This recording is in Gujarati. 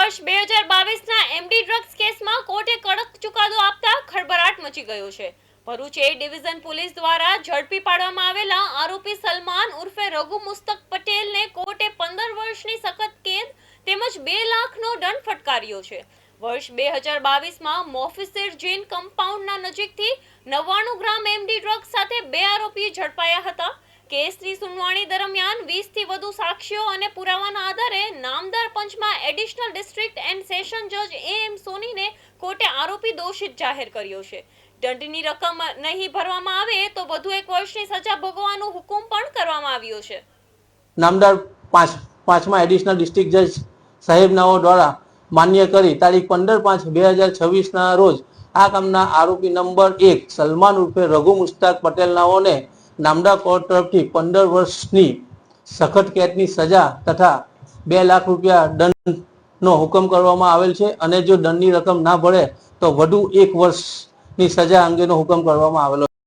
વર્ષ 2022ના એમડી ડ્રગ્સ કેસમાં કોર્ટે કડક ચુકાદો આપતા ખળભળાટ મચી ગયો છે। ભરૂચ એ ડિવિઝન પોલીસ દ્વારા ઝડપી પાડવામાં આવેલા આરોપી સલમાન ઉર્ફે રઘુ મુસ્તક પટેલને કોર્ટે 15 વર્ષની સખત કેદ તેમજ 2 લાખનો દંડ ફટકાર્યો છે। વર્ષ 2022માં મોફિસિર જૈન કમ્પાઉન્ડના નજીકથી 99 ગ્રામ એમડી ડ્રગ્સ સાથે 2 આરોપી ઝડપાયા હતા। કેસની સુનાવણી દરમિયાન 20 થી વધુ સાક્ષીઓ અને પુરાવાના આધારે નામદાર પંચમાં એડિશનલ ડિસ્ટ્રિક્ટ એન્ડ સેશન જજ એમ સોનીને કોર્ટે આરોપી દોષિત જાહેર કર્યો છે। દંડની રકમ નહીં ભરવામાં આવે તો વધુ 1 વર્ષની સજા ભોગવવાનો હુકમ પણ કરવામાં આવ્યો છે। નામદાર પાંચમા એડિશનલ ડિસ્ટ્રિક્ટ જજ સાહેબનાઓ દ્વારા માન્ય કરી તારીખ 15/5/2026ના રોજ આ કામના આરોપી નંબર 1 સલમાન ઉર્ફે રઘુ મુસ્તાક પટેલનાઓને નામદાર કોર્ટ તરફથી 15 વર્ષની સખત કેદની સજા તથા 2 લાખ રૂપિયા દંડનો હુકમ કરવામાં આવેલ છે અને જો દંડની રકમ ના ભરે તો વધુ 1 વર્ષની સજા અંગેનો હુકમ કરવામાં આવેલો